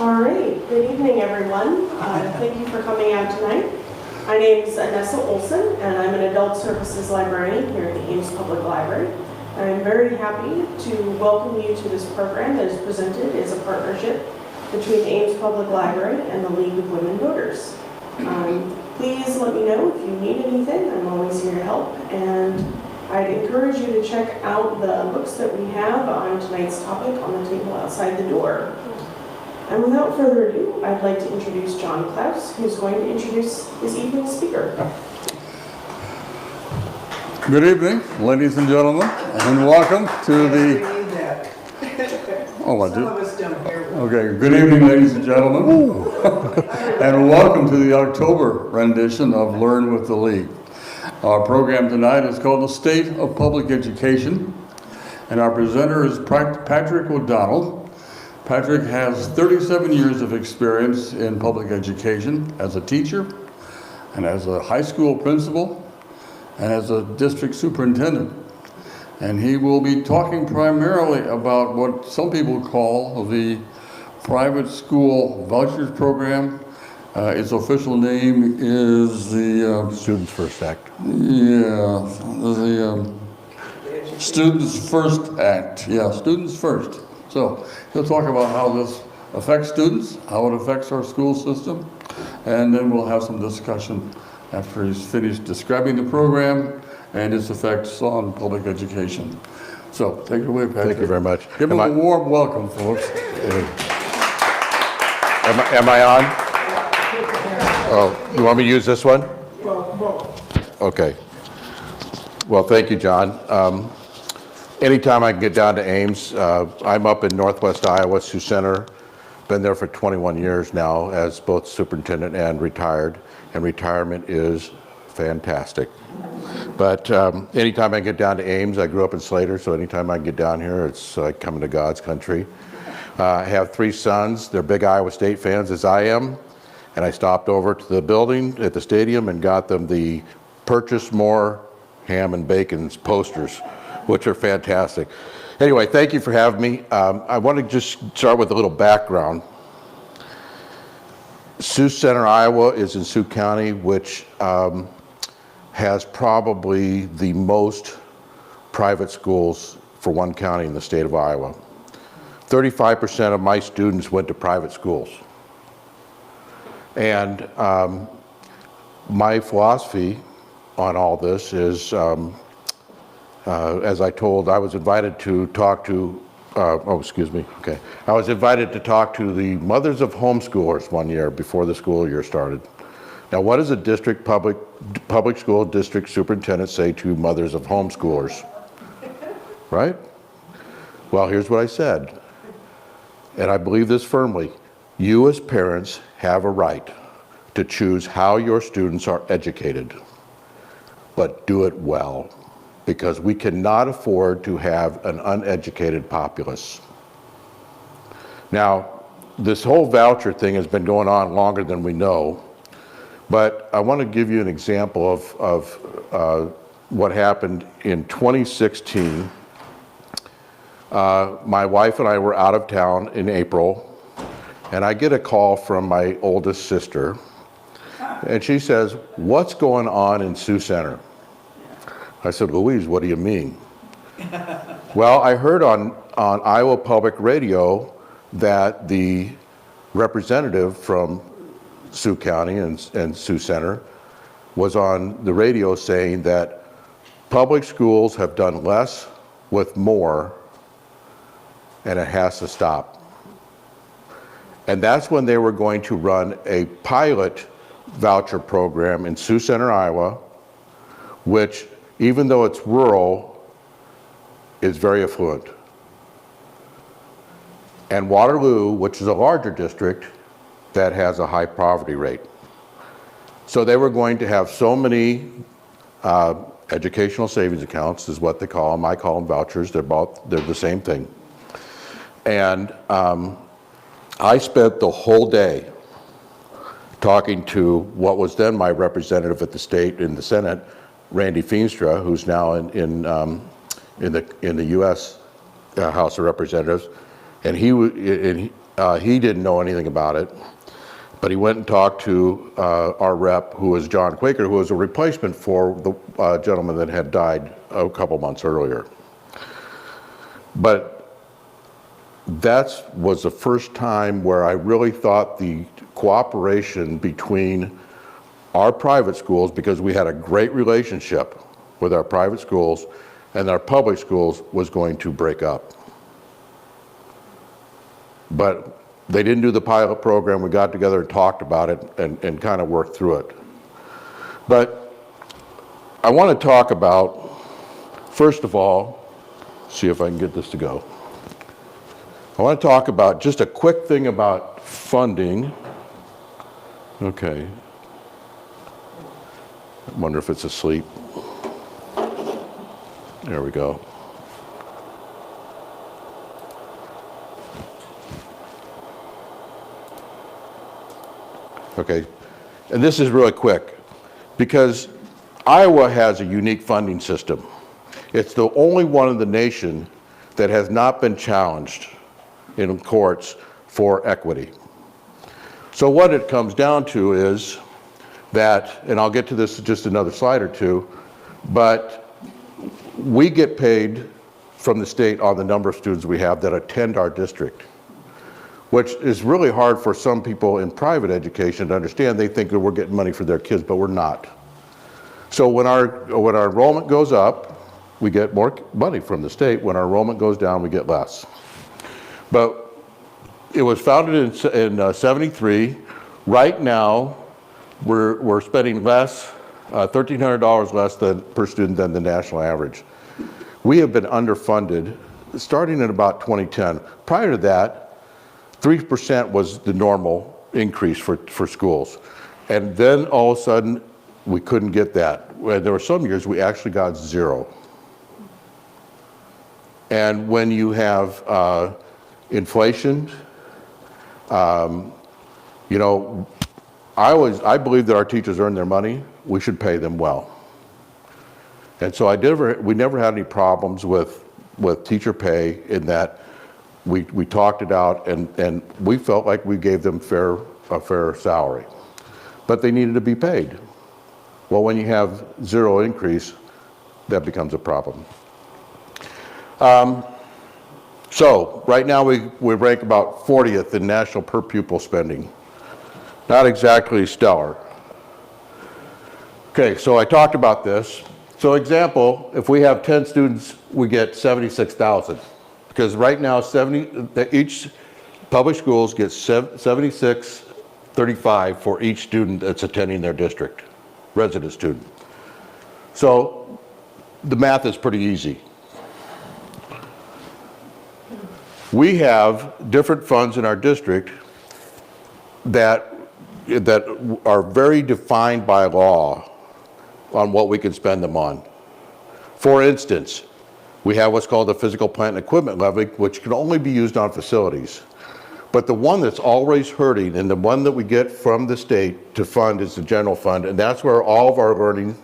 All right, good evening, everyone. Thank you for coming out tonight. My name is Anessa Olson, and I'm an adult services librarian here at the Ames Public Library. I'm very happy to welcome you to this program that is presented as a partnership between the Ames Public Library and the League of Women Voters. Please let me know if you need anything. I'm always here to help, and I'd encourage you to check out the books that we have on tonight's topic on the table outside the door. And without further ado, I'd like to introduce John Klaus, who's going to introduce this evening's speaker. Good evening, ladies and gentlemen, and welcome to the... Oh, I do? Okay, good evening, ladies and gentlemen, and welcome to the October rendition of Learn with the League. Our program tonight is called The State of Public Education, and our presenter is Patrick O'Donnell. Patrick has 37 years of experience in public education as a teacher and as a high school principal and as a district superintendent. And he will be talking primarily about what some people call the Private School Voucher Program. Its official name is the... Students First Act. Yeah, the Students First Act. Yeah, Students First. So he'll talk about how this affects students, how it affects our school system, and then we'll have some discussion after he's finished describing the program and its effects on public education. So take it away, Patrick. Thank you very much. Give him a warm welcome, folks. Am I on? Oh, you want me to use this one? Okay. Well, thank you, John. Anytime I can get down to Ames, I'm up in Northwest Iowa, Sioux Center. Been there for 21 years now as both superintendent and retired, and retirement is fantastic. But anytime I get down to Ames, I grew up in Slater, so anytime I can get down here, it's like coming to God's country. I have 3 sons. They're big Iowa State fans, as I am, and I stopped over to the building at the stadium and got them the Purchase More Ham and Bacon's posters, which are fantastic. Anyway, thank you for having me. I want to just start with a little background. Sioux Center, Iowa is in Sioux County, which has probably the most private schools for one county in the state of Iowa. 35% of my students went to private schools. And my philosophy on all this is, as I was invited to talk to, I was invited to talk to the mothers of homeschoolers one year before the school year started. Now, what does a district public school district superintendent say to mothers of homeschoolers? Right? Well, here's what I said, and I believe this firmly. You as parents have a right to choose how your students are educated, but do it well, because we cannot afford to have an uneducated populace. Now, this whole voucher thing has been going on longer than we know, but I want to give you an example of what happened in 2016. My wife and I were out of town in April, and I get a call from my oldest sister, and she says, "What's going on in Sioux Center?" I said, "Louise, what do you mean?" Well, I heard on Iowa Public Radio that the representative from Sioux County and Sioux Center was on the radio saying that public schools have done less with more, and it has to stop. And that's when they were going to run a pilot voucher program in Sioux Center, Iowa, which, even though it's rural, is very affluent. And Waterloo, which is a larger district, that has a high poverty rate. So they were going to have so many educational savings accounts, is what they call them. I call them vouchers. They're the same thing. And I spent the whole day talking to what was then my representative at the state in the Senate, Randy Feenstra, who's now in the U.S. House of Representatives, and He didn't know anything about it, but he went and talked to our rep, who was John Quaker, who was a replacement for the gentleman that had died a couple months earlier. But that was the first time where I really thought the cooperation between our private schools, because we had a great relationship with our private schools, and our public schools was going to break up. But they didn't do the pilot program. We got together and talked about it and kind of worked through it. But I want to talk about, first of all, see if I can get this to go. I want to talk about just a quick thing about funding. Okay. I wonder if it's asleep. There we go. Okay, and this is really quick because Iowa has a unique funding system. It's the only one in the nation that has not been challenged in courts for equity. So what it comes down to is that, and I'll get to this in just another slide or two, but we get paid from the state on the number of students we have that attend our district, which is really hard for some people in private education to understand. They think that we're getting money for their kids, but we're not. So when our enrollment goes up, we get more money from the state. When our enrollment goes down, we get less. But it was founded in 73. Right now, we're spending less, $1,300 less per student than the national average. We have been underfunded starting in about 2010. Prior to that, 3% was the normal increase for schools. And then all of a sudden, we couldn't get that. There were some years we actually got 0. And when you have inflation, you know, I believe that our teachers earn their money. We should pay them well. And so we never had any problems with teacher pay in that we talked it out and we felt like we gave them a fair salary. But they needed to be paid. Well, when you have 0 increase, that becomes a problem. So right now we rank about 40th in national per pupil spending. Not exactly stellar. Okay, so I talked about this. So example, if we have 10 students, we get 76,000. Because right now each public schools get 76.35 for each student that's attending their district, resident student. So the math is pretty easy. We have different funds in our district that are very defined by law on what we can spend them on. For instance, we have what's called the physical plant and equipment levy, which can only be used on facilities. But the one that's always hurting and the one that we get from the state to fund is the general fund, and that's where all of our learning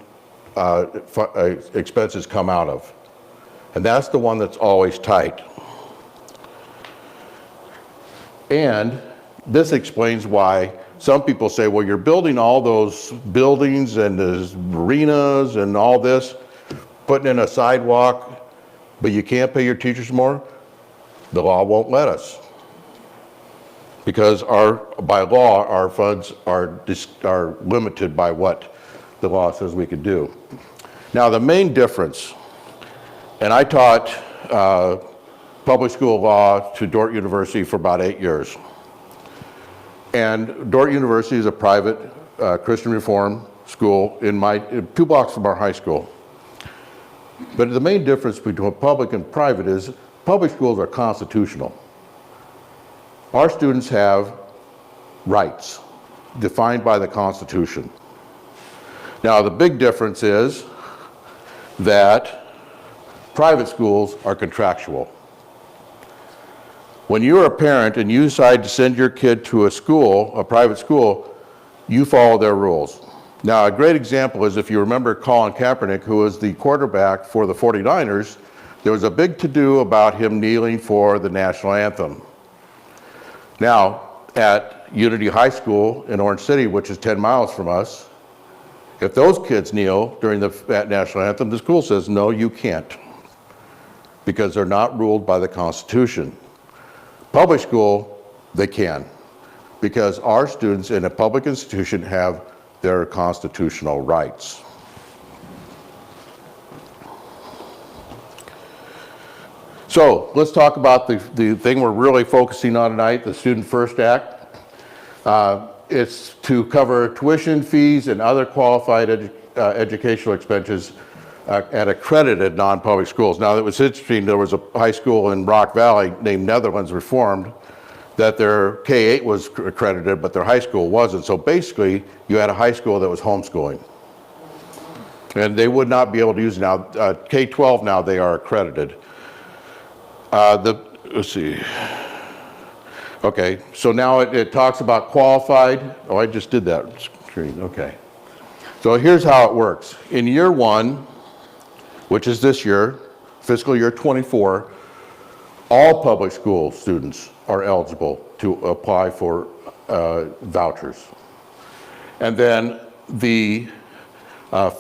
expenses come out of. And that's the one that's always tight. And this explains why some people say, well, you're building all those buildings and there's arenas and all this, putting in a sidewalk, but you can't pay your teachers more. The law won't let us. Because by law, our funds are limited by what the law says we could do. Now, the main difference, and I taught public school law to Dordt University for about 8 years. And Dordt University is a private Christian Reform school in 2 blocks from our high school. But the main difference between public and private is public schools are constitutional. Our students have rights defined by the Constitution. Now, the big difference is that private schools are contractual. When you're a parent and you decide to send your kid to a school, a private school, you follow their rules. Now, a great example is if you remember Colin Kaepernick, who was the quarterback for the 49ers, there was a big to-do about him kneeling for the national anthem. Now, at Unity High School in Orange City, which is 10 miles from us, if those kids kneel during the national anthem, the school says, no, you can't, because they're not ruled by the Constitution. Public school, they can, because our students in a public institution have their constitutional rights. So let's talk about the thing we're really focusing on tonight, the Student First Act. It's to cover tuition, fees, and other qualified educational expenses at accredited non-public schools. Now, it was interesting, there was a high school in Rock Valley named Netherlands Reformed that their K-8 was accredited, but their high school wasn't. So basically, you had a high school that was homeschooling. And they would not be able to use it now. K-12 now, they are accredited. Let's see. Okay, so now it talks about qualified. Oh, I just did that screen, okay. So here's how it works. In year one, which is this year, fiscal year 24, all public school students are eligible to apply for vouchers. And then the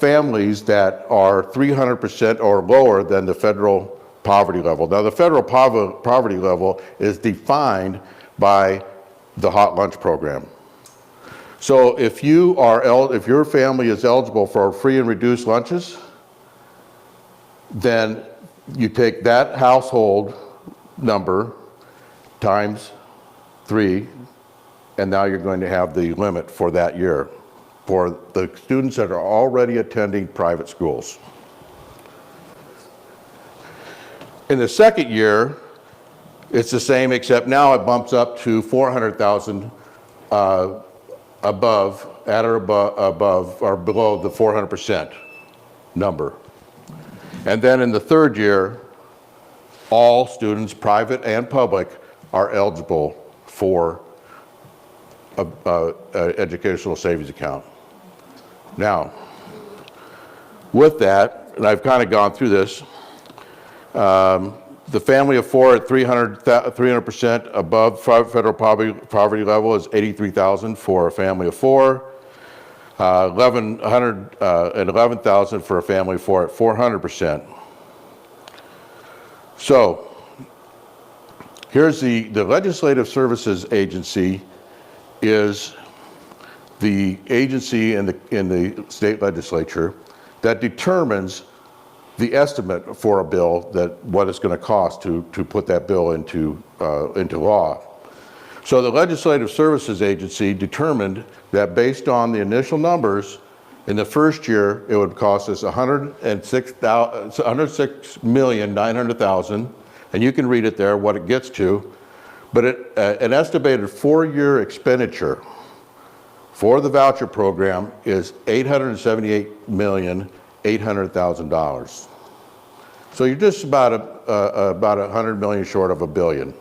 families that are 300% or lower than the federal poverty level. Now, the federal poverty level is defined by the hot lunch program. So if if your family is eligible for free and reduced lunches, then you take that household number times 3, and now you're going to have the limit for that year for the students that are already attending private schools. In the second year, it's the same, except now it bumps up to 400,000 above or below the 400% number. And then in the third year, all students, private and public, are eligible for an educational savings account. Now, with that, and I've kind of gone through this, the family of 4 at 300% above federal poverty level is $83,000 for a family of 4, $11,000 for a family of 4 at 400%. So here's the Legislative Services Agency is the agency in the state legislature that determines the estimate for a bill, that what it's going to cost to put that bill into law. So the Legislative Services Agency determined that based on the initial numbers, in the first year it would cost us $106,900,000, and you can read it there what it gets to, but an estimated 4-year expenditure for the voucher program is $878,800,000. So you're just about $100 million short of $1 billion.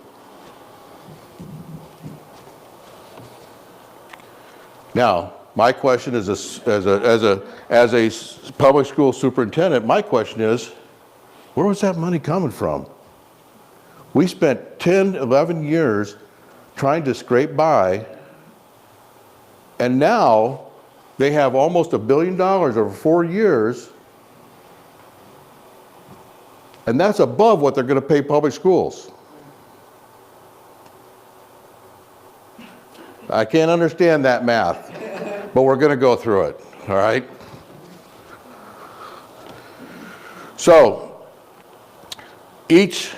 Now, my question is, as a public school superintendent, my question is, where was that money coming from? We spent 10, 11 years trying to scrape by, and now they have almost $1 billion over 4 years, and that's above what they're going to pay public schools. I can't understand that math, but we're going to go through it, all right? So, each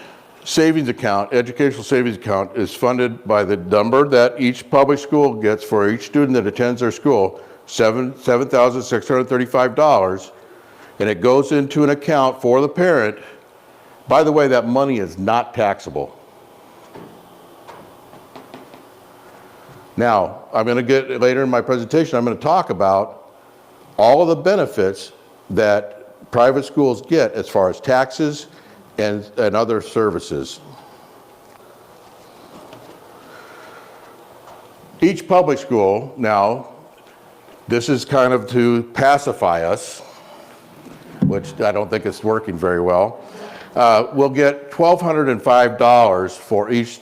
savings account, educational savings account, is funded by the number that each public school gets for each student that attends their school, $7,635, and it goes into an account for the parent. By the way, that money is not taxable. Now, I'm going to get later in my presentation, I'm going to talk about all of the benefits that private schools get as far as taxes and other services. Each public school now, this is kind of to pacify us, which I don't think is working very well, will get $1,205 for each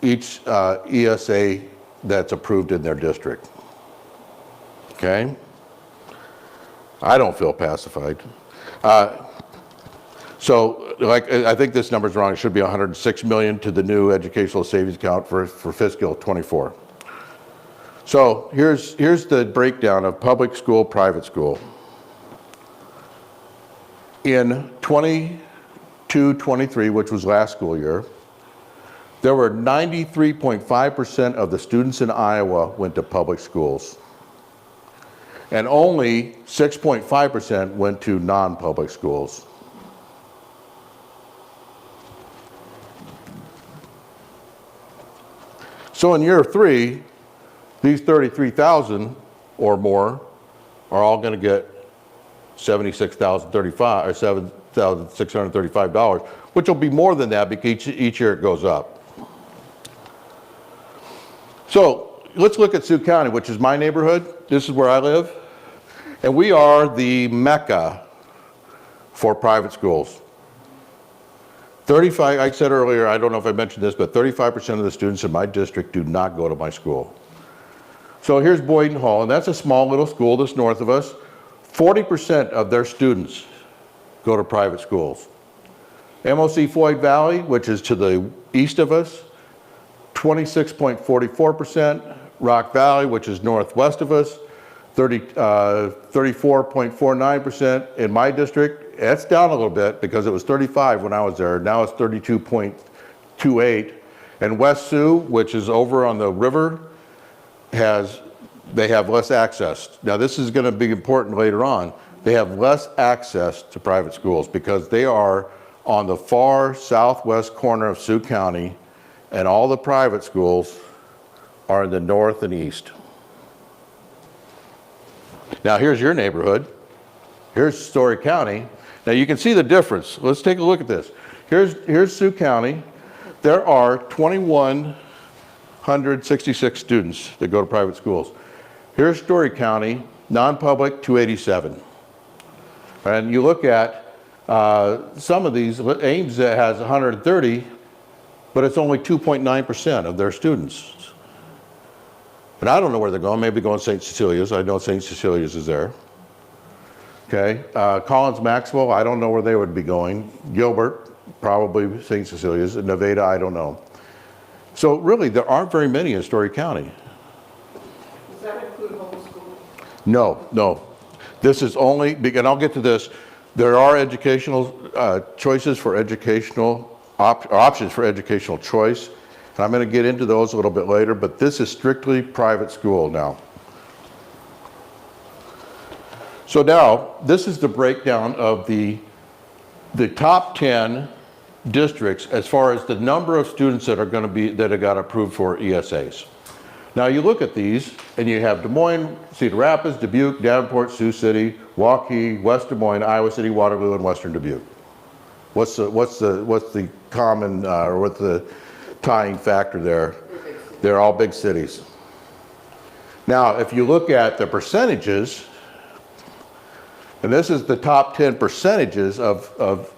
ESA that's approved in their district. Okay? I don't feel pacified. So, like, I think this number's wrong. It should be 106 million to the new educational savings account for fiscal '24. So here's the breakdown of public school, private school. In 22-23, which was last school year, there were 93.5% of the students in Iowa went to public schools. And only 6.5% went to non-public schools. So in year 3, these 33,000 or more are all going to get $76,035 or $7,635, which will be more than that because each year it goes up. So let's look at Sioux County, which is my neighborhood. This is where I live. And we are the mecca for private schools. 35, I said earlier, I don't know if I mentioned this, but 35% of the students in my district do not go to my school. So here's Boyden Hall, and that's a small little school that's north of us. 40% of their students go to private schools. MOC Floyd Valley, which is to the east of us, 26.44%. Rock Valley, which is northwest of us, 34.49%. In my district, it's down a little bit because it was 35 when I was there. Now it's 32.28. And West Sioux, which is over on the river, they have less access. Now this is going to be important later on. They have less access to private schools because they are on the far southwest corner of Sioux County, and all the private schools are in the north and east. Now here's your neighborhood. Here's Story County. Now you can see the difference. Let's take a look at this. Here's Sioux County. There are 2,166 students that go to private schools. Here's Story County, non-public, 287. And you look at some of these, Ames has 130, but it's only 2.9% of their students. But I don't know where they're going. Maybe going to St. Cecilia's. I know St. Cecilia's is there. Okay. Collins Maxwell, I don't know where they would be going. Gilbert, probably St. Cecilia's. Nevada, I don't know. So really, there aren't very many in Story County. Does that include homeschool? No, no. This is only, and I'll get to this, there are educational choices for educational, options for educational choice. And I'm going to get into those a little bit later, but this is strictly private school now. So now, this is the breakdown of the top 10 districts as far as the number of students that are going to be, that have got approved for ESAs. Now you look at these, and you have Des Moines, Cedar Rapids, Dubuque, Davenport, Sioux City, Waukee, West Des Moines, Iowa City, Waterloo, and Western Dubuque. What's the common, or what's the tying factor there? They're all big cities. Now, if you look at the percentages, and this is the top 10 percentages of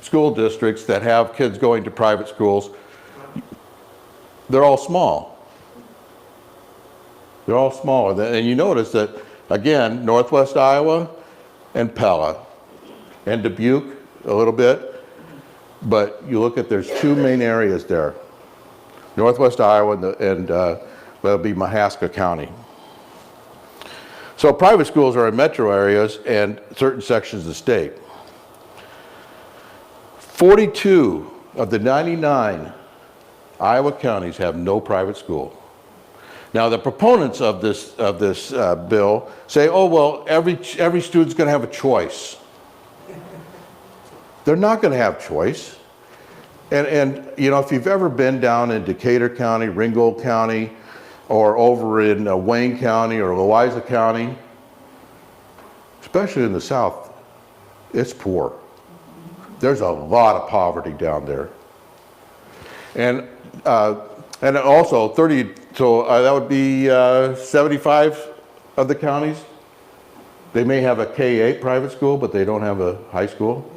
school districts that have kids going to private schools, they're all small. They're all smaller. And you notice that, again, Northwest Iowa and Pella, and Dubuque a little bit, but you look at, there's two main areas there. Northwest Iowa and that'll be Mahaska County. So private schools are in metro areas and certain sections of the state. 42 of the 99 Iowa counties have no private school. Now the proponents of this bill say, oh well, every student's going to have a choice. They're not going to have choice. And you know, if you've ever been down in Decatur County, Ringgold County, or over in Wayne County or Louisa County, especially in the South, it's poor. There's a lot of poverty down there. And also 30, so that would be 75 of the counties. They may have a K-8 private school, but they don't have a high school.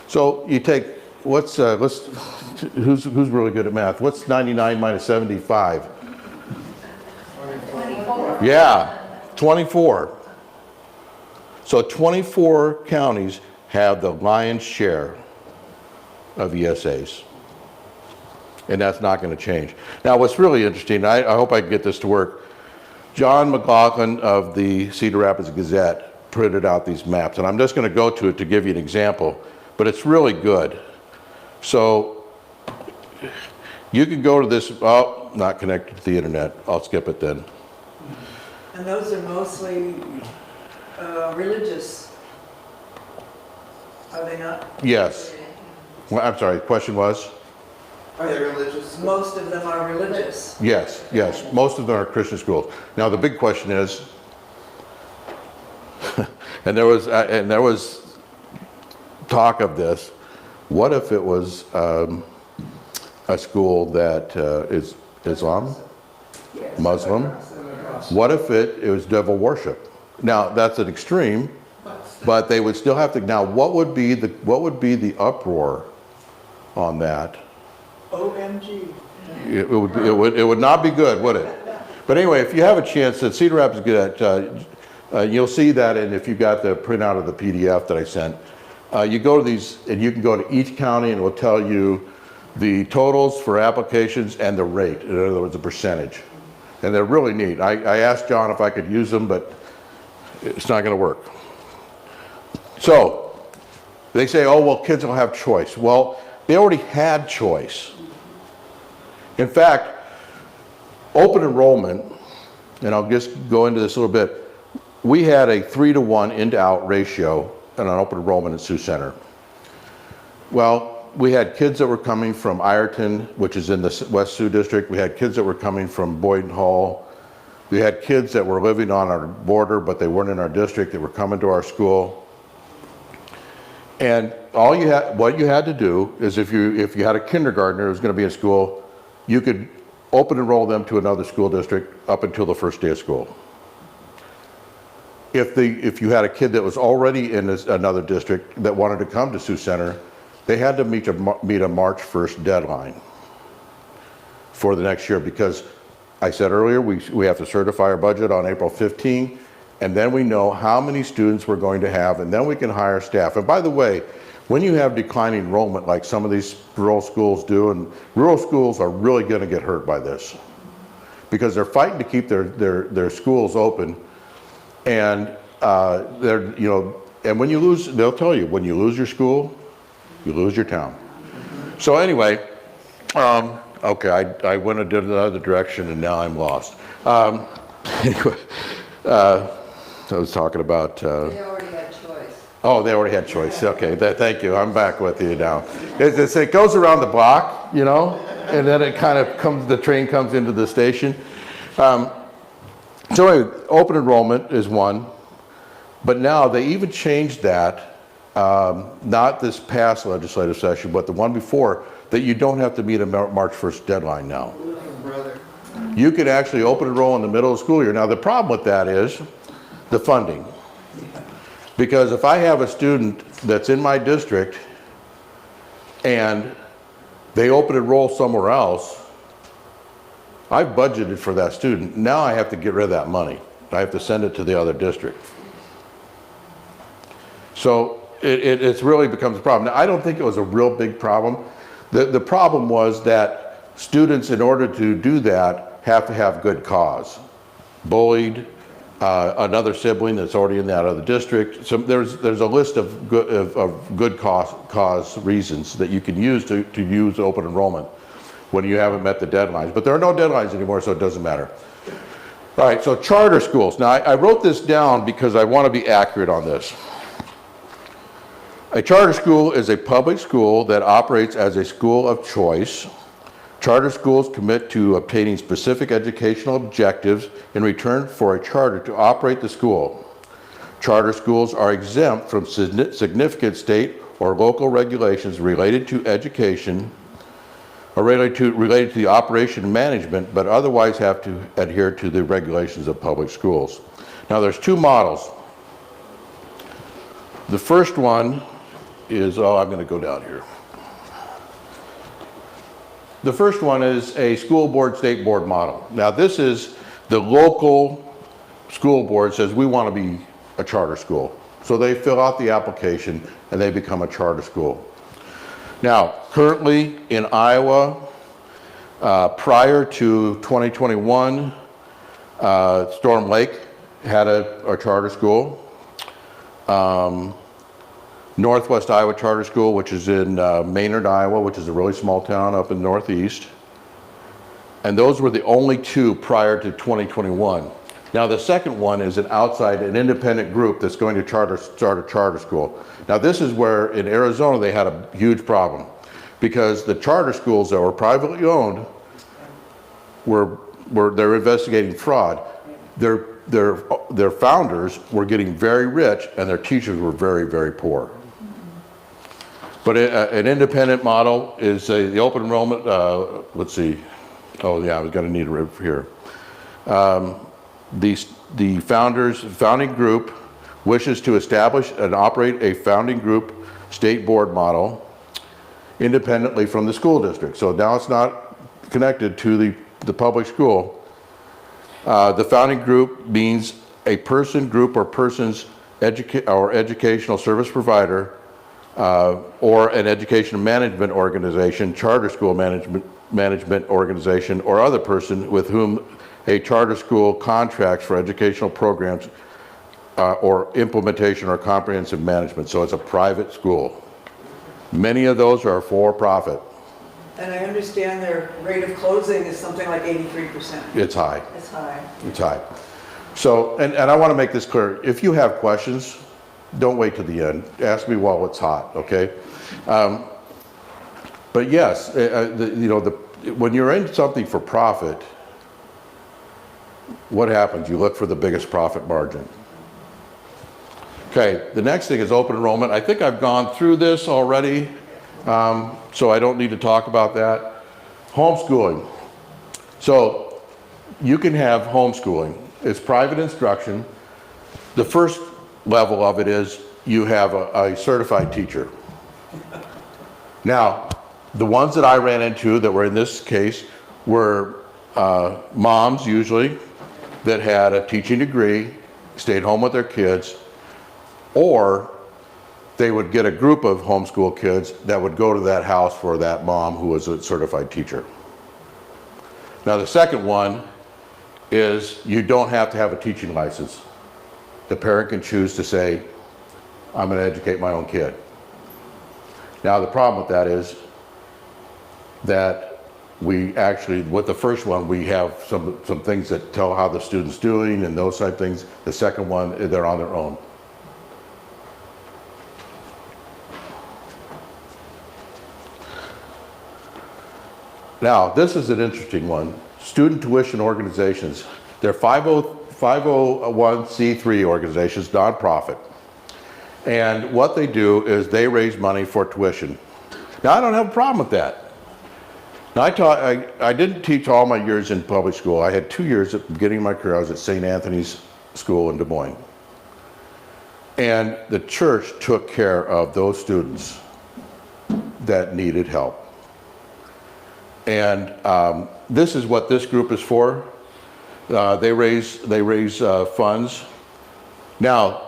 So you take who's really good at math? What's 99 minus 75? 24. Yeah, 24. So 24 counties have the lion's share of ESAs. And that's not going to change. Now, what's really interesting, I hope I can get this to work. John McLaughlin of the Cedar Rapids Gazette printed out these maps, and I'm just going to go to it to give you an example, but it's really good. So you can go to this, oh, not connected to the internet. I'll skip it then. And those are mostly religious, are they not? Yes. Well, I'm sorry, the question was? Are they religious? Most of them are religious. Yes, yes. Most of them are Christian schools. Now, the big question is, and there was talk of this, what if it was a school that is Islam, Muslim? What if it was devil worship? Now, that's an extreme, but they would still have to. Now, what would be the uproar on that? OMG. It would not be good, would it? But anyway, if you have a chance, at Cedar Rapids Gazette, you'll see that, and if you got the printout of the PDF that I sent, you go to these, and you can go to each county, and it will tell you the totals for applications and the rate. In other words, the percentage. And they're really neat. I asked John if I could use them, but it's not going to work. So they say, oh, well, kids will have choice. Well, they already had choice. In fact, open enrollment, and I'll just go into this a little bit, we had a 3-to-1 in-to-out ratio in an open enrollment at Sioux Center. Well, we had kids that were coming from Ireton, which is in the West Sioux District. We had kids that were coming from Boyden Hall. We had kids that were living on our border, but they weren't in our district. They were coming to our school. And what you had to do is if you had a kindergartner who was going to be in school, you could open enroll them to another school district up until the first day of school. If you had a kid that was already in another district that wanted to come to Sioux Center, they had to meet a March 1st deadline for the next year, because I said earlier, we have to certify our budget on April 15, and then we know how many students we're going to have, and then we can hire staff. And by the way, when you have declining enrollment like some of these rural schools do, and rural schools are really going to get hurt by this, because they're fighting to keep their schools open, and and when you lose, they'll tell you, when you lose your school, you lose your town. So anyway, okay, I went in another direction and now I'm lost. Anyway, I was talking about... They already had choice. Oh, they already had choice. Okay, thank you. I'm back with you now. It goes around the block, and then it kind of comes, the train comes into the station. So anyway, open enrollment is one, but now they even changed that, not this past legislative session, but the one before, that you don't have to meet a March 1st deadline now. Brother. You could actually open enroll in the middle of the school year. Now the problem with that is the funding. Because if I have a student that's in my district and they open enroll somewhere else, I've budgeted for that student. Now I have to get rid of that money. I have to send it to the other district. So it's really becomes a problem. Now, I don't think it was a real big problem. The problem was that students, in order to do that, have to have good cause. Bullied, another sibling that's already in that other district. So there's a list of good cause reasons that you can use to use open enrollment when you haven't met the deadlines. But there are no deadlines anymore, so it doesn't matter. All right, so charter schools. Now, I wrote this down because I want to be accurate on this. A charter school is a public school that operates as a school of choice. Charter schools commit to obtaining specific educational objectives in return for a charter to operate the school. Charter schools are exempt from significant state or local regulations related to education or related to the operation and management, but otherwise have to adhere to the regulations of public schools. Now there's two models. The first one is, I'm going to go down here. The first one is a school board, state board model. Now this is the local school board says we want to be a charter school. So they fill out the application and they become a charter school. Now, currently in Iowa, prior to 2021, Storm Lake had a charter school. Northwest Iowa Charter School, which is in Maynard, Iowa, which is a really small town up in the Northeast. And those were the only two prior to 2021. Now the second one is an independent group that's going to start a charter school. Now this is where in Arizona they had a huge problem because the charter schools that were privately owned they're investigating fraud. Their founders were getting very rich and their teachers were very, very poor. But an independent model is the open enrollment, let's see. Oh yeah, I was gonna need it right here. The founding group wishes to establish and operate a founding group state board model independently from the school district. So now it's not connected to the public school. The founding group means a person, group, or person's educational service provider or an education management organization, charter school management organization, or other person with whom a charter school contracts for educational programs or implementation or comprehensive management. So it's a private school. Many of those are for-profit. And I understand their rate of closing is something like 83%. It's high. It's high. It's high. So, and I want to make this clear. If you have questions, don't wait to the end. Ask me while it's hot, okay? But yes, when you're in something for profit, what happens? You look for the biggest profit margin. Okay, the next thing is open enrollment. I think I've gone through this already, so I don't need to talk about that. Homeschooling. So you can have homeschooling. It's private instruction. The first level of it is you have a certified teacher. Now, the ones that I ran into that were in this case were moms usually that had a teaching degree, stayed home with their kids, or they would get a group of homeschool kids that would go to that house for that mom who was a certified teacher. Now the second one is you don't have to have a teaching license. The parent can choose to say, I'm going to educate my own kid. Now the problem with that is that we actually, with the first one, we have some things that tell how the student's doing and those type of things. The second one, they're on their own. Now, this is an interesting one. Student tuition organizations. They're 501c3 organizations, nonprofit. And what they do is they raise money for tuition. Now, I don't have a problem with that. Now, I didn't teach all my years in public school. I had 2 years at the beginning of my career. I was at St. Anthony's School in Des Moines. And the church took care of those students that needed help. And this is what this group is for. They raise funds. Now,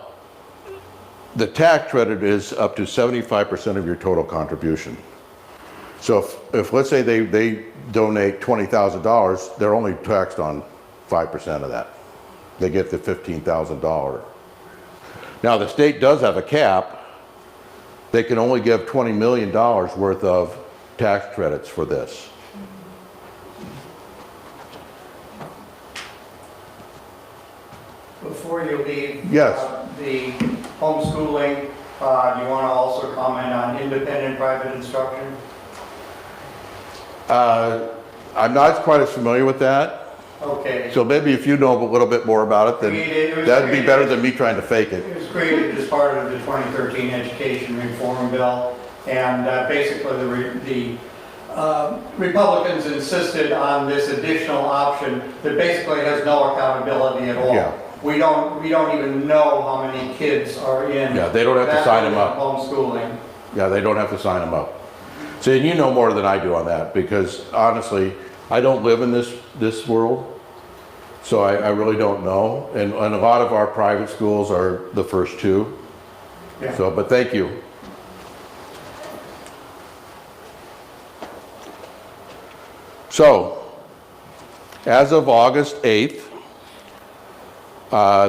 the tax credit is up to 75% of your total contribution. So if let's say they donate $20,000, they're only taxed on 5% of that. They get the $15,000. Now the state does have a cap. They can only give $20 million worth of tax credits for this. Before you leave, Yes. The homeschooling, do you want to also comment on independent private instruction? I'm not quite as familiar with that. Okay. So maybe if you know a little bit more about it, then that'd be better than me trying to fake it. It was created as part of the 2013 Education Reform Bill, and basically the Republicans insisted on this additional option that basically has no accountability at all. Yeah. We don't even know how many kids are in. Yeah, they don't have to sign them up. Homeschooling. Yeah, they don't have to sign them up. See, and you know more than I do on that, because honestly, I don't live in this world, so I really don't know. And a lot of our private schools are the first two. Yeah. So, but thank you. So, as of August 8th,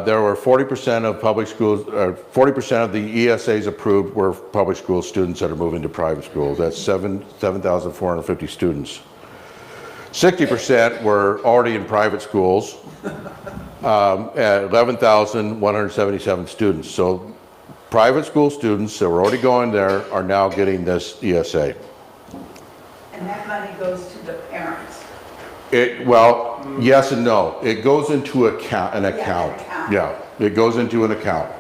there were 40% of public schools, 40% of the ESAs approved were public school students that are moving to private schools. That's 7,450 students. 60% were already in private schools, at 11,177 students. So private school students that were already going there are now getting this ESA. And that money goes to the parents. Well, yes and no. It goes into an account. an account. Yeah, it goes into an account.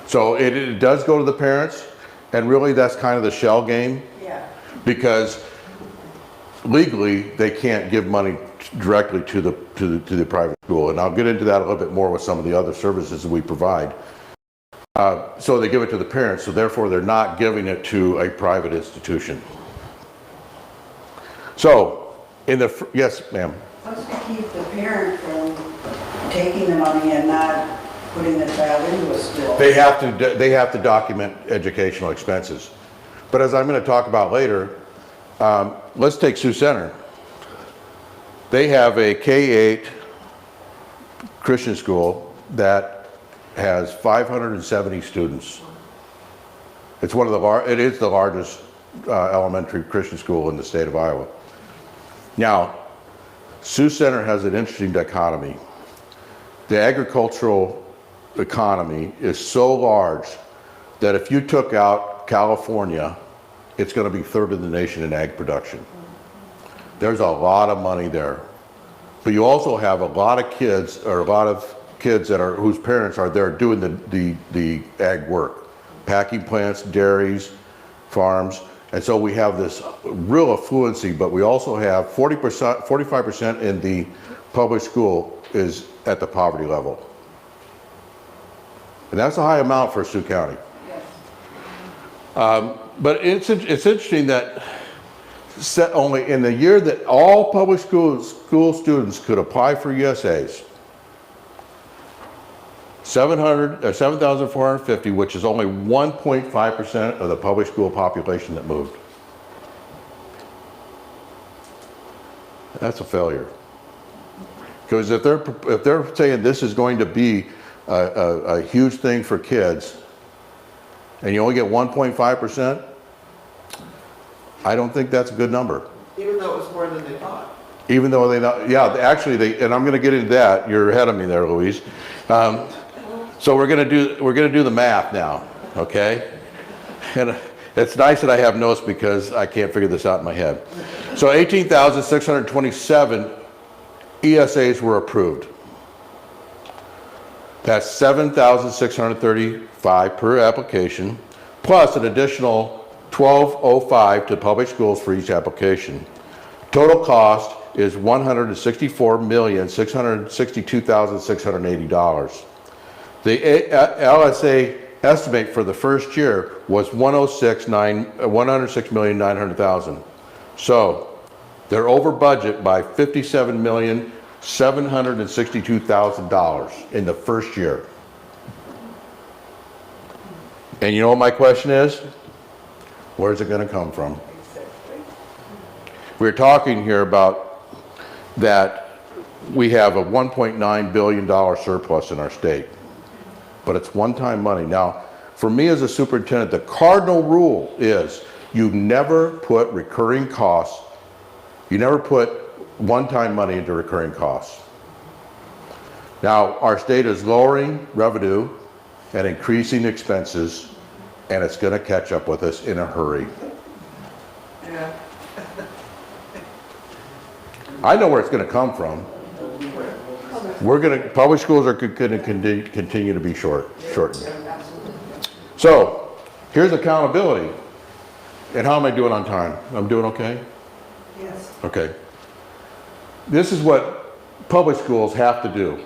So it does go to the parents, and really that's kind of the shell game, Yeah. because legally they can't give money directly to the private school, and I'll get into that a little bit more with some of the other services that we provide. So they give it to the parents, so therefore they're not giving it to a private institution. So, yes, ma'am. What's to keep the parent from taking the money and not putting the child into a school? They have to document educational expenses. But as I'm going to talk about later, let's take Sioux Center. They have a K-8 Christian school that has 570 students. It is the largest elementary Christian school in the state of Iowa. Now, Sioux Center has an interesting dichotomy. The agricultural economy is so large that if you took out California, it's going to be third in the nation in ag production. There's a lot of money there. But you also have a lot of kids whose parents are there doing the ag work, packing plants, dairies, farms. And so we have this real affluency, but we also have 45% in the public school is at the poverty level. And that's a high amount for Sioux County. But it's interesting that only in the year that all public school students could apply for ESAs, 7,450, which is only 1.5% of the public school population that moved. That's a failure. Because if they're saying this is going to be a huge thing for kids, and you only get 1.5%, I don't think that's a good number. Even though it was more than they thought. Even though actually and I'm going to get into that. You're ahead of me there, Louise. So we're going to do the math now, okay? And it's nice that I have notes because I can't figure this out in my head. So 18,627 ESAs were approved. That's 7,635 per application, plus an additional 1,205 to public schools for each application. Total cost is $164,662,680. The LSA estimate for the first year was $106,900,000. So they're over budget by $57,762,000 in the first year. And you know what my question is? Where's it going to come from? We're talking here about that we have a $1.9 billion surplus in our state, but it's one-time money. Now, for me as a superintendent, the cardinal rule is you never put recurring costs, you never put one-time money into recurring costs. Now, our state is lowering revenue and increasing expenses, and it's going to catch up with us in a hurry. Yeah. I know where it's going to come from. Public schools are going to continue to be shortened. So, here's accountability. And how am I doing on time? I'm doing okay? Yes. Okay. This is what public schools have to do.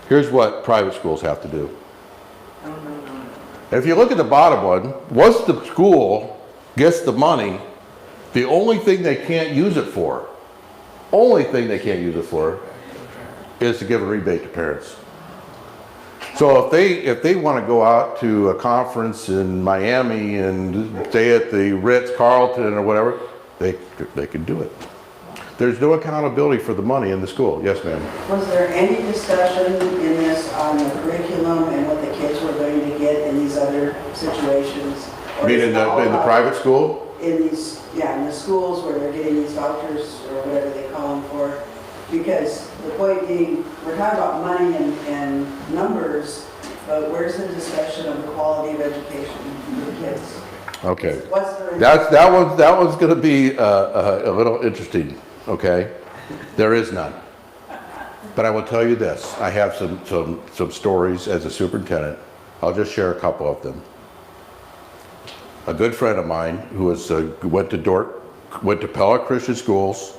Here's what private schools have to do. If you look at the bottom one, once the school gets the money, the only thing they can't use it for, is to give a rebate to parents. So if they want to go out to a conference in Miami and stay at the Ritz-Carlton or whatever, they can do it. There's no accountability for the money in the school. Yes, ma'am. Was there any discussion in this on the curriculum and what the kids were going to get in these other situations? You mean in the private school? In these, yeah, in the schools where they're getting these vouchers or whatever they call them for. Because the point being, we're talking about money and numbers, but where's the discussion of the quality of education for the kids? Okay. What's the... That one's going to be a little interesting, okay? There is none. But I will tell you this, I have some stories as a superintendent. I'll just share a couple of them. A good friend of mine who was, went to Pella Christian Schools,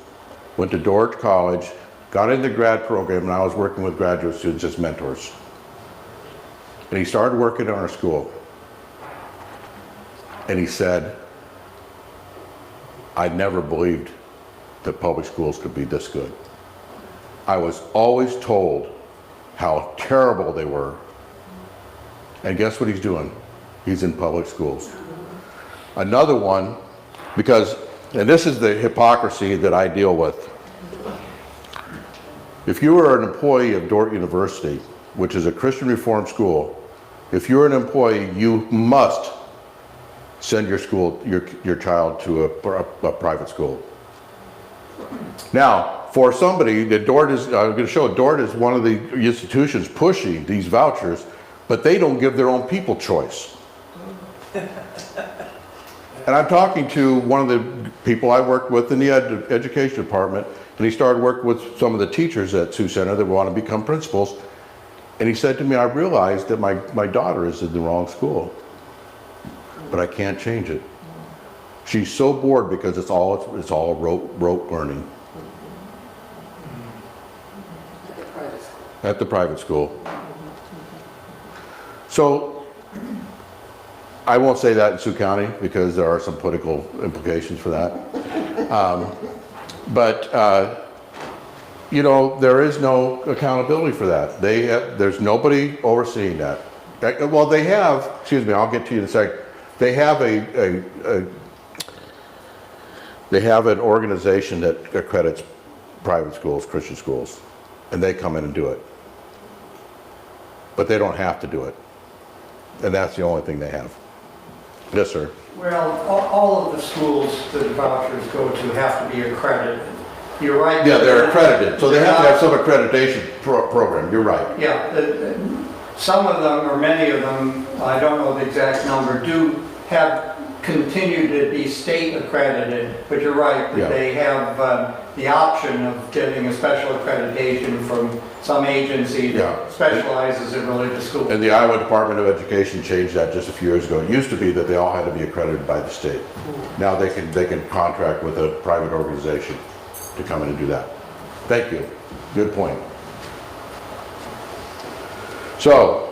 went to Dordt College, got into the grad program, and I was working with graduate students as mentors. And he started working in our school. And he said, I never believed that public schools could be this good. I was always told how terrible they were. And guess what he's doing? He's in public schools. Another one, because, and this is the hypocrisy that I deal with. If you are an employee of Dordt University, which is a Christian Reformed school, if you're an employee, you must send your child to a private school. Now, for somebody that Dordt is, I'm going to show Dordt is one of the institutions pushing these vouchers, but they don't give their own people choice. And I'm talking to one of the people I worked with in the education department, and he started working with some of the teachers at Sioux Center that want to become principals. And he said to me, I realized that my daughter is in the wrong school, but I can't change it. She's so bored because it's all rote learning. At the private school. So, I won't say that in Sioux County because there are some political implications for that. You know, there is no accountability for that. There's nobody overseeing that. Well, they have, excuse me, I'll get to you in a second. They have they have an organization that accredits private schools, Christian schools, and they come in and do it. But they don't have to do it. And that's the only thing they have. Yes, sir. Well, all of the schools that the vouchers go to have to be accredited. You're right. Yeah, they're accredited, so they have to have some accreditation program. You're right. Yeah, some of them, or many of them, I don't know the exact number, do have continued to be state accredited, but you're right, that they have the option of getting a special accreditation from some agency that specializes in religious schools. And the Iowa Department of Education changed that just a few years ago. It used to be that they all had to be accredited by the state. Now they can contract with a private organization to come in and do that. Thank you. Good point. So,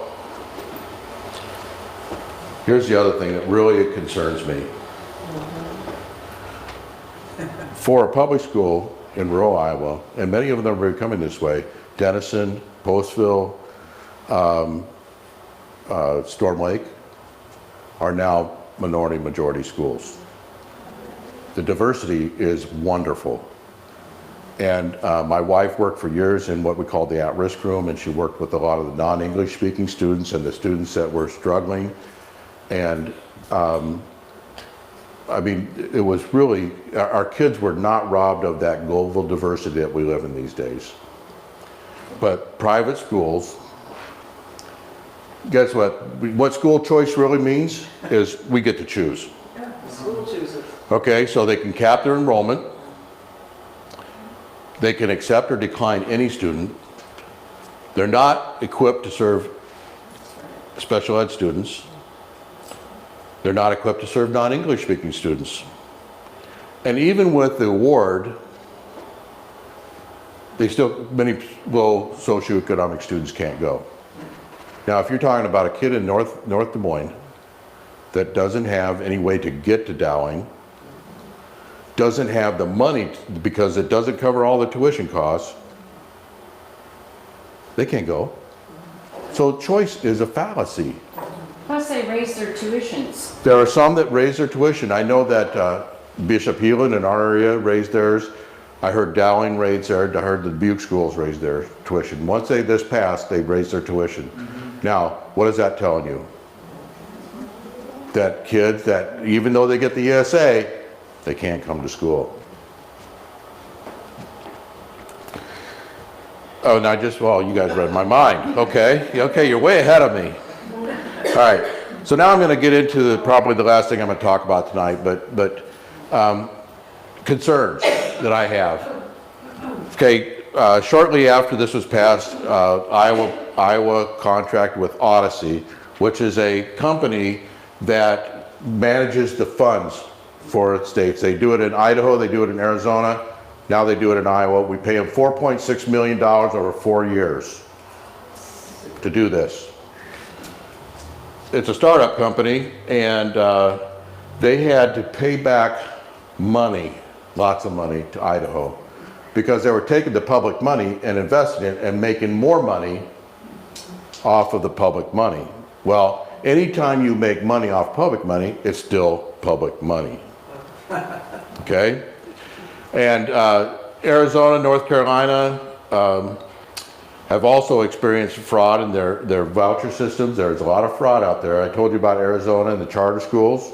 here's the other thing that really concerns me. For a public school in rural Iowa, and many of them are becoming this way, Denison, Postville, Storm Lake, are now majority schools. The diversity is wonderful. And my wife worked for years in what we call the at-risk room, and she worked with a lot of the non-English speaking students and the students that were struggling. And I mean, it was really, our kids were not robbed of that global diversity that we live in these days. But private schools, guess what? What school choice really means is we get to choose. Yeah, the school chooses. Okay, so they can cap their enrollment. They can accept or decline any student. They're not equipped to serve special ed students. They're not equipped to serve non-English speaking students. And even with the award, many low socioeconomic students can't go. Now, if you're talking about a kid in North Des Moines that doesn't have any way to get to Dowling, doesn't have the money because it doesn't cover all the tuition costs, they can't go. So choice is a fallacy. Plus they raise their tuitions. There are some that raise their tuition. I know that Bishop Heelan in our area raised theirs. I heard Dowling raised theirs. I heard the Butte schools raised their tuition. Once this passed, they raised their tuition. Now, what is that telling you? That kids that, even though they get the ESA, they can't come to school. Oh, and well, you guys read my mind. Okay, you're way ahead of me. All right, so now I'm going to get into probably the last thing I'm going to talk about tonight, but concerns that I have. Okay, shortly after this was passed, Iowa contracted with Odyssey, which is a company that manages the funds for states. They do it in Idaho, they do it in Arizona, now they do it in Iowa. We pay them $4.6 million over 4 years to do this. It's a startup company, and they had to pay back money, lots of money, to Idaho because they were taking the public money and investing it and making more money off of the public money. Well, anytime you make money off public money, it's still public money. Okay? And Arizona, North Carolina have also experienced fraud in their voucher systems. There's a lot of fraud out there. I told you about Arizona and the charter schools.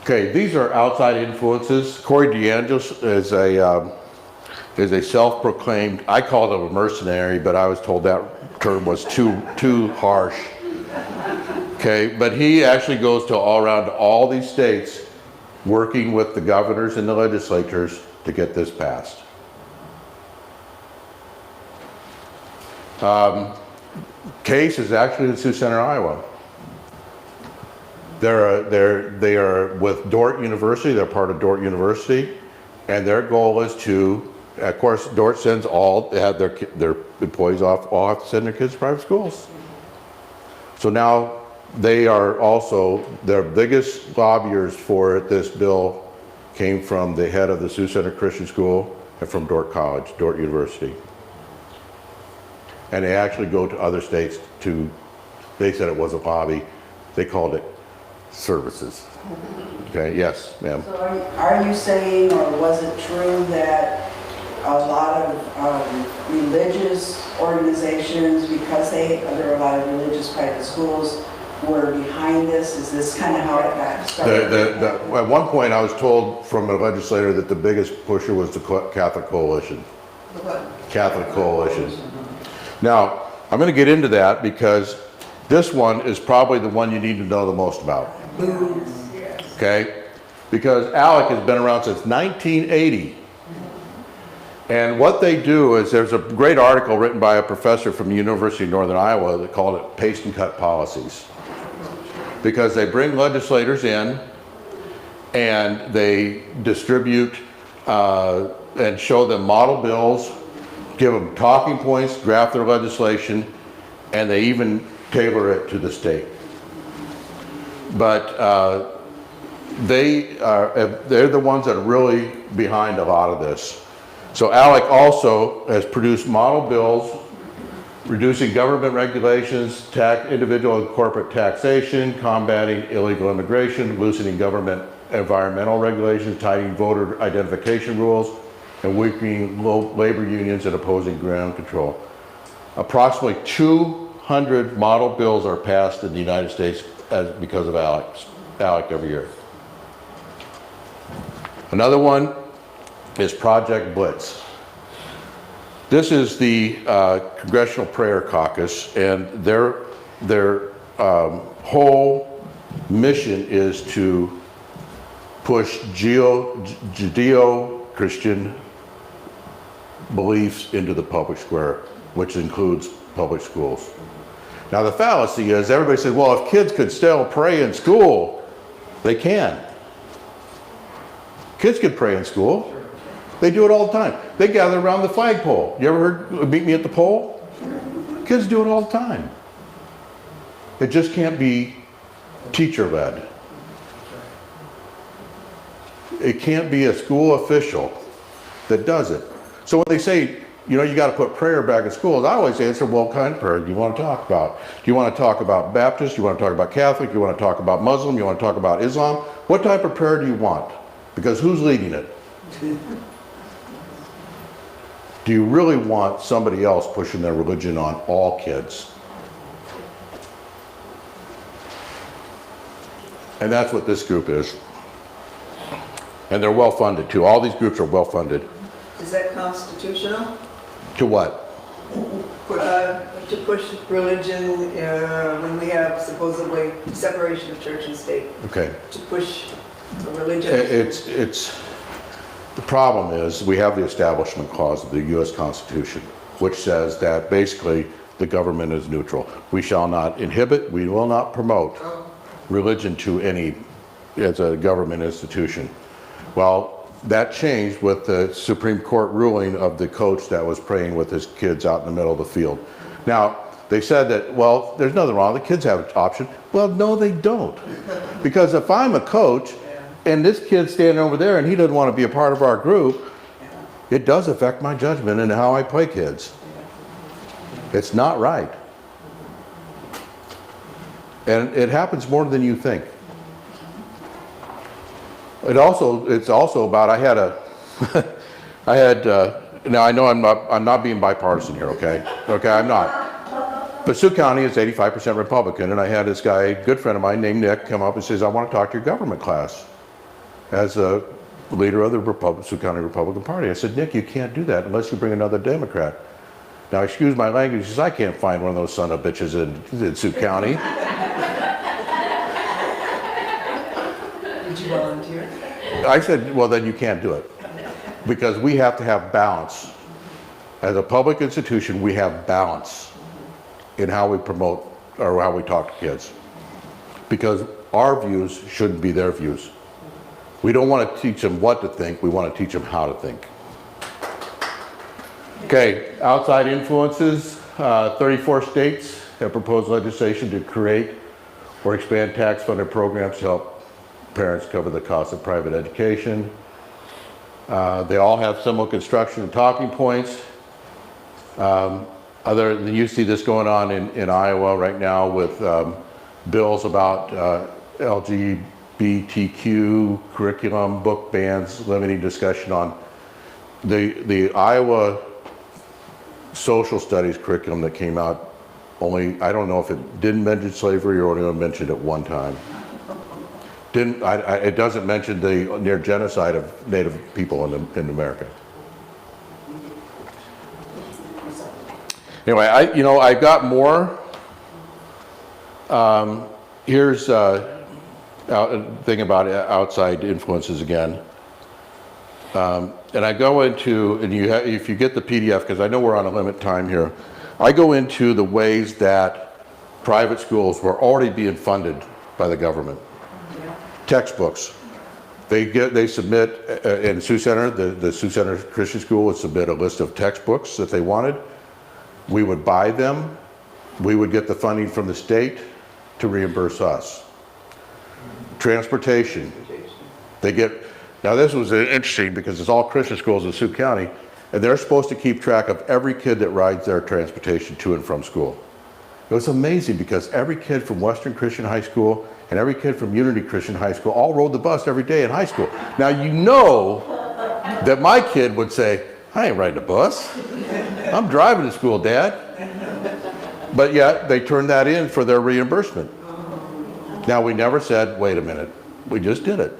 Okay, these are outside influences. Corey DeAngelis is a self-proclaimed, I called him a mercenary, but I was told that term was too harsh. Okay, but he actually goes to all these states working with the governors and the legislatures to get this passed. Case is actually in Sioux Center, Iowa. They are with Dordt University. They're part of Dordt University, and their goal is to, of course, Dordt sends they have their employees all have to send their kids to private schools. So now they are also, their biggest lobbyists for this bill came from the head of the Sioux Center Christian School and from Dordt College, Dordt University. And they actually go to other states they said it wasn't lobby, they called it services. Okay, yes, ma'am. So are you saying, or was it true that a lot of religious organizations, because there are a lot of religious private schools, were behind this? Is this kind of how it got started? At one point I was told from a legislator that the biggest pusher was the Catholic Coalition. The what? Catholic Coalition. Now, I'm going to get into that because this one is probably the one you need to know the most about. Okay? Because ALEC has been around since 1980. And what they do is, there's a great article written by a professor from the University of Northern Iowa that called it paste and cut policies. Because they bring legislators in and they distribute and show them model bills, give them talking points, draft their legislation, and they even tailor it to the state. But they're the ones that are really behind a lot of this. So ALEC also has produced model bills reducing government regulations, individual and corporate taxation, combating illegal immigration, loosening government environmental regulations, tightening voter identification rules, and weakening labor unions and opposing ground control. Approximately 200 model bills are passed in the United States because of ALEC every year. Another one is Project Blitz. This is the Congressional Prayer Caucus, and their whole mission is to push Judeo-Christian beliefs into the public square, which includes public schools. Now the fallacy is, everybody says, well, if kids could still pray in school, they can. Kids can pray in school. They do it all the time. They gather around the flagpole. You ever heard Meet Me at the Pole? kids do it all the time. It just can't be teacher-led. It can't be a school official that does it. So when they say, you know, you got to put prayer back in schools, I always answer, well, what kind of prayer do you want to talk about? Do you want to talk about Baptist? Do you want to talk about Catholic? Do you want to talk about Muslim? Do you want to talk about Islam? What type of prayer do you want? Because who's leading it? Do you really want somebody else pushing their religion on all kids? And that's what this group is. And they're well funded too. All these groups are well funded. Is that constitutional? To what? To push religion when we have supposedly separation of church and state? Okay. To push religion? The problem is we have the Establishment Clause of the U.S. Constitution, which says that basically the government is neutral. We shall not inhibit, we will not promote religion to any, as a government institution. Well, that changed with the Supreme Court ruling of the coach that was praying with his kids out in the middle of the field. Now, they said that, well, there's nothing wrong, the kids have an option. Well, no, they don't. Because if I'm a coach and this kid's standing over there and he doesn't want to be a part of our group, it does affect my judgment and how I play kids. It's not right. And it happens more than you think. It's also about, now I know I'm not being bipartisan here, okay? Okay, I'm not. But Sioux County is 85% Republican, and I had this guy, a good friend of mine named Nick, come up and says, I want to talk to your government class as a leader of the Sioux County Republican Party. I said, Nick, you can't do that unless you bring another Democrat. Now, excuse my language, he says, I can't find one of those son of bitches in Sioux County. Did you volunteer? I said, well, then you can't do it. Because we have to have balance. As a public institution, we have balance in how we promote or how we talk to kids. Because our views shouldn't be their views. We don't want to teach them what to think, we want to teach them how to think. Okay, outside influences. 34 states have proposed legislation to create or expand tax-funded programs to help parents cover the cost of private education. They all have similar construction and talking points. Other than you see this going on in Iowa right now with bills about LGBTQ curriculum, book bans, limiting discussion on the Iowa social studies curriculum that came out. Only, I don't know if it didn't mention slavery or only mentioned it one time. It doesn't mention the near genocide of Native people in America. Anyway, I've got more. Here's a thing about outside influences again. And I go into, and if you get the PDF, because I know we're on a limit time here, I go into the ways that private schools were already being funded by the government. Textbooks. They submit, in Sioux Center, the Sioux Center Christian School would submit a list of textbooks that they wanted. We would buy them. We would get the funding from the state to reimburse us. Transportation. Now this was interesting because it's all Christian schools in Sioux County, and they're supposed to keep track of every kid that rides their transportation to and from school. It was amazing because every kid from Western Christian High School and every kid from Unity Christian High School all rode the bus every day in high school. Now you know that my kid would say, I ain't riding a bus. I'm driving to school, Dad. But yet they turned that in for their reimbursement. Now we never said, wait a minute, we just did it.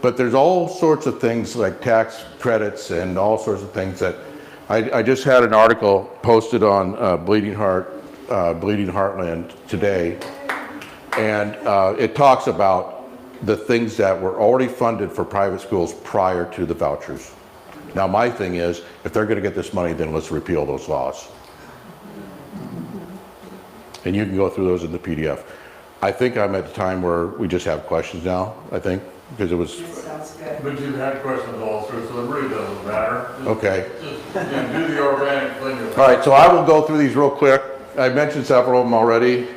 But there's all sorts of things like tax credits and all sorts of things that I just had an article posted on Bleeding Heartland today, and it talks about the things that were already funded for private schools prior to the vouchers. Now my thing is, if they're going to get this money, then let's repeal those laws. And you can go through those in the PDF. I think I'm at the time where we just have questions now, I think, because it was... Sounds good. But you've had questions all through, so it really doesn't matter. Okay. Just, do the organic thing. All right, so I will go through these real quick. I mentioned several of them already.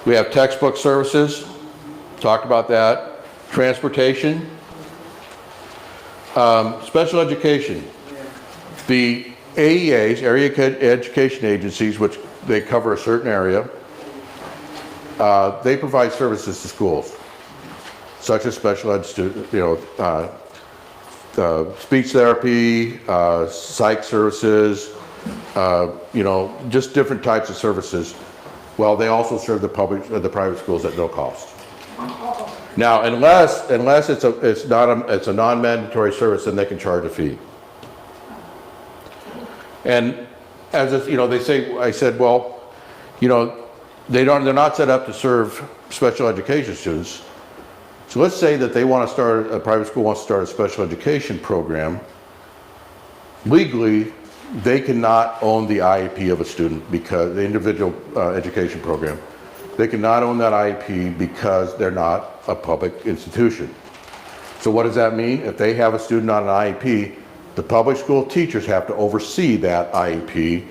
We have textbook services, talked about that. Transportation. Special education. The AEAs, Area Education Agencies, which they cover a certain area, they provide services to schools, such as special ed student, speech therapy, psych services, just different types of services. Well, they also serve the private schools at no cost. Now, unless it's a non-mandatory service, then they can charge a fee. And as they say, I said, well, they're not set up to serve special education students. So let's say that a private school wants to start a special education program. Legally, they cannot own the IEP of a student because the individual education program. They cannot own that IEP because they're not a public institution. So what does that mean? If they have a student on an IEP, the public school teachers have to oversee that IEP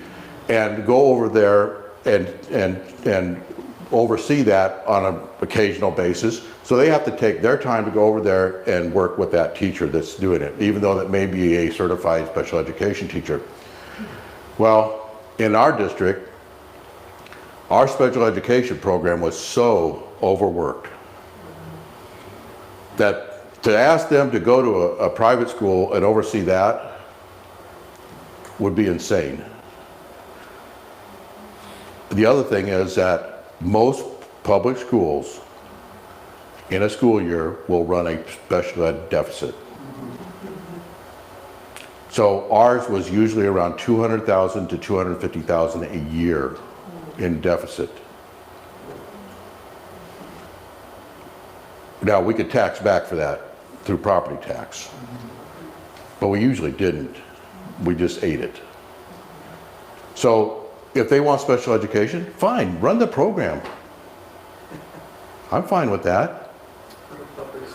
and go over there and oversee that on an occasional basis. So they have to take their time to go over there and work with that teacher that's doing it, even though that may be a certified special education teacher. Well, in our district, our special education program was so overworked that to ask them to go to a private school and oversee that would be insane. The other thing is that most public schools in a school year will run a special ed deficit. So ours was usually around $200,000 to $250,000 a year in deficit. Now, we could tax back for that through property tax, but we usually didn't. We just ate it. So if they want special education, fine, run the program. I'm fine with that.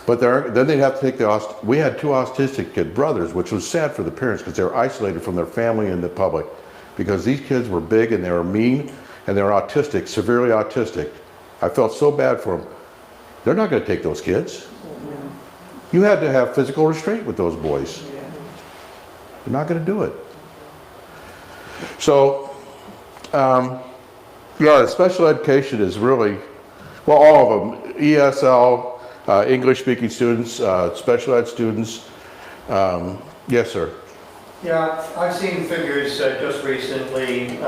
But then they'd have to take we had 2 autistic kid brothers, which was sad for the parents because they were isolated from their family and the public because these kids were big and they were mean and they were autistic, severely autistic. I felt so bad for them. They're not going to take those kids. You had to have physical restraint with those boys. They're not going to do it. So, special education is really, well, all of them, ESL, English-speaking students, special ed students. Yes, sir. Yeah, I've seen figures just recently,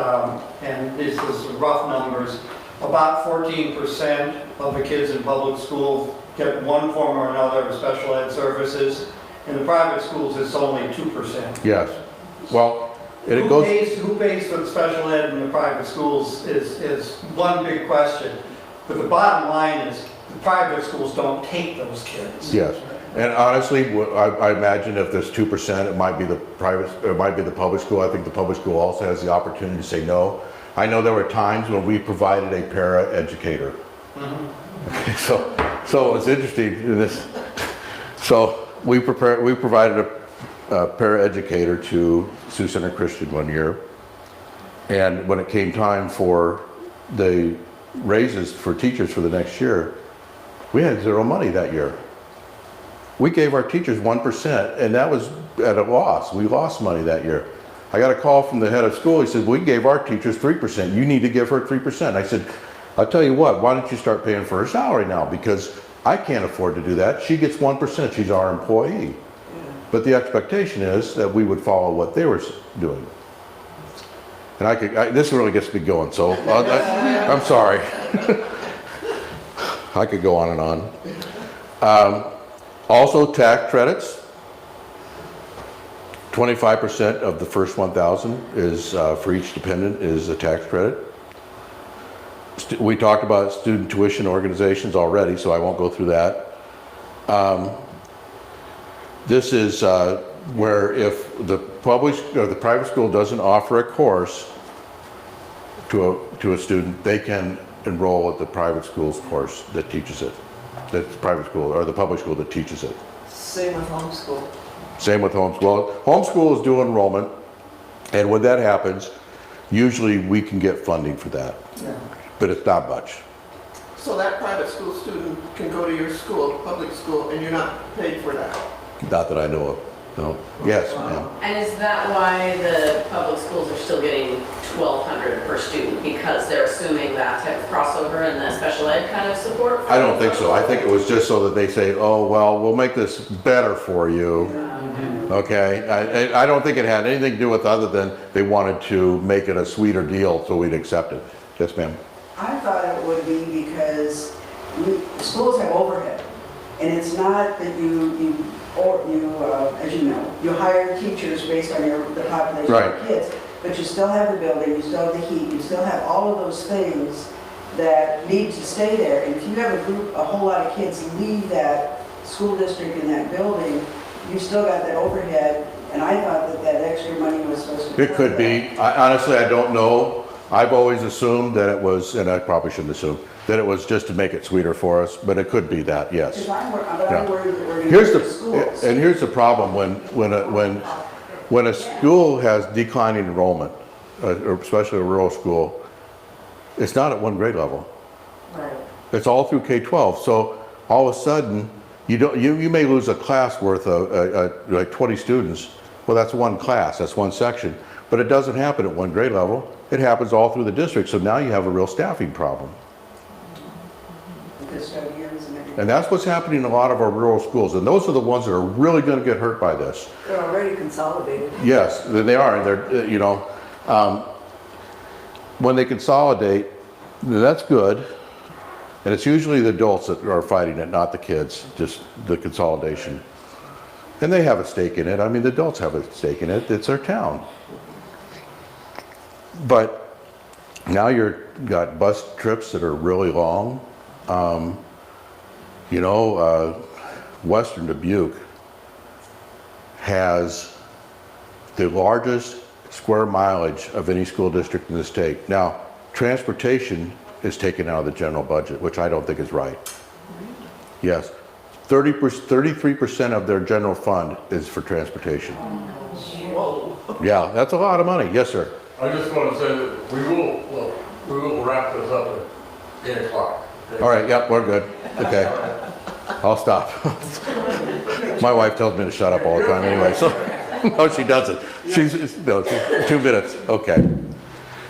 and this is rough numbers. About 14% of the kids in public schools get one form or another of special ed services. In the private schools, it's only 2%. Yes. Well, and Who pays for the special ed in the private schools is one big question. But the bottom line is the private schools don't take those kids. Yes. And honestly, I imagine if there's 2%, it might be the public school. I think the public school also has the opportunity to say no. I know there were times when we provided a para-educator. Mm-hmm. So it's interesting in this. So we provided a para-educator to Sioux Center Christian one year. And when it came time for the raises for teachers for the next year, we had zero money that year. We gave our teachers 1%, and that was at a loss. We lost money that year. I got a call from the head of school. He said, we gave our teachers 3%. You need to give her 3%. I said, I'll tell you what, why don't you start paying for her salary now? Because I can't afford to do that. She gets 1%. She's our employee. But the expectation is that we would follow what they were doing. And this really gets me going, so I'm sorry. I could go on and on. Also, tax credits. 25% of the first 1,000 is for each dependent is a tax credit. We talked about student tuition organizations already, so I won't go through that. This is where if the public or the private school doesn't offer a course to a student, they can enroll at the private school's course that teaches it. that's private school, or the public school that teaches it. Same with homeschool. Same with homeschool. Homeschool is dual enrollment, and when that happens, usually we can get funding for that, but it's not much. So that private school student can go to your school, public school, and you're not paid for that? Not that I know of, no. Yes, ma'am. And is that why the public schools are still getting $1,200 per student? Because they're assuming that type of crossover and the special ed kind of support? I don't think so. I think it was just so that they say, oh, well, we'll make this better for you. Okay? I don't think it had anything to do with other than they wanted to make it a sweeter deal so we'd accept it. Yes, ma'am. I thought it would be because schools have overhead. And it's not that as you know, you hire teachers based on the population Right. of kids, but you still have the building, you still have the heat, you still have all of those things that need to stay there. And if you have a whole lot of kids leave that school district in that building, you still got that overhead. And I thought that extra money was supposed to. It could be. Honestly, I don't know. I've always assumed that it was, and I probably shouldn't assume, that it was just to make it sweeter for us, but it could be that, yes. Because I'm worried that we're going Here's to the, schools. and here's the problem, when a school has declining enrollment, or especially a rural school, it's not at one grade level. Right. It's all through K-12, so all of a sudden, you may lose a class worth of, like 20 students. Well, that's one class, that's one section, but it doesn't happen at one grade level. It happens all through the district, so now you have a real staffing problem. Custodians and everything. And that's what's happening in a lot of our rural schools, and those are the ones that are really gonna get hurt by this. They're already consolidated. Yes, they are, and they're, when they consolidate, that's good. And it's usually the adults that are fighting it, not the kids, just the consolidation. And they have a stake in it. I mean, the adults have a stake in it. It's their town. But now got bus trips that are really long. Western Dubuque has the largest square mileage of any school district in the state. Now, transportation is taken out of the general budget, which I don't think is right. Yes, 33% of their general fund is for transportation. Yeah, that's a lot of money. Yes, sir. I just want to say that we will wrap this up at 8 o'clock. All right, yep, we're good. Okay. I'll stop. My wife tells me to shut up all the time anyway, so, no, she doesn't. She's 2 minutes, okay.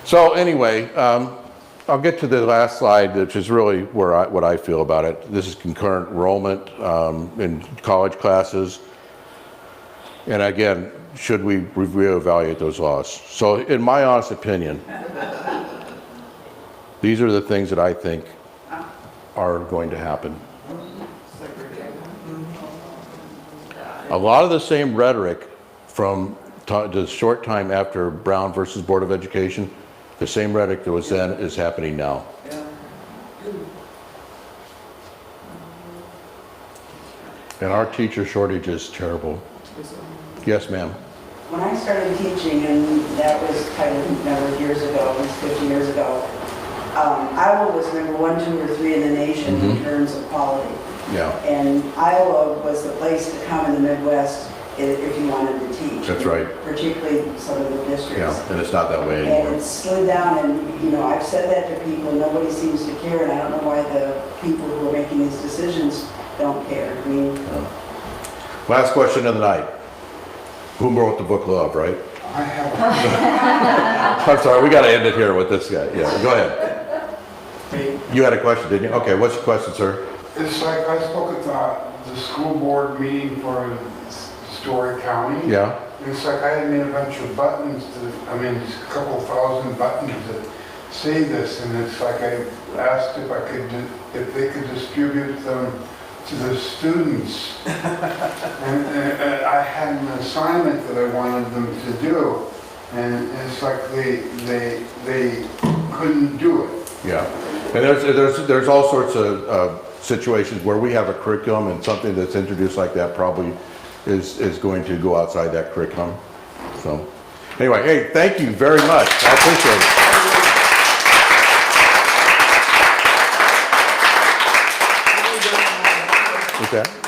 So anyway, I'll get to the last slide, which is really what I feel about it. This is concurrent enrollment in college classes. And again, should we reevaluate those laws? So in my honest opinion, these are the things that I think are going to happen. A lot of the same rhetoric from the short time after Brown versus Board of Education, the same rhetoric that was then is happening now. And our teacher shortage is terrible. Yes, ma'am. When I started teaching, and that was kind of a number of years ago, it was 50 years ago, Iowa was number 1, 2, or 3 in the nation in terms of quality. Yeah, And Iowa was the place to come in the Midwest if you wanted to teach. that's right. Particularly some of the districts. Yeah, and it's not that way And anymore. it's slid down, and I've said that to people, nobody seems to care, and I don't know why the people who are making these decisions don't care. I mean, Last question of the night. Who wrote the book Love, right? I have, I'm sorry, we gotta end it here with this guy. Yeah, go ahead. You had a question, didn't you? Okay, what's your question, sir? it's like I spoke at the school board meeting for Story County. Yeah, It's like I had made a bunch of buttons just a couple thousand buttons that say this, and it's like I asked if they could distribute them to the students. and I had an assignment that I wanted them to do, and it's like they couldn't do it. yeah. And there's all sorts of situations where we have a curriculum and something that's introduced like that probably is going to go outside that curriculum. So, anyway, hey, thank you very much. I appreciate it. that.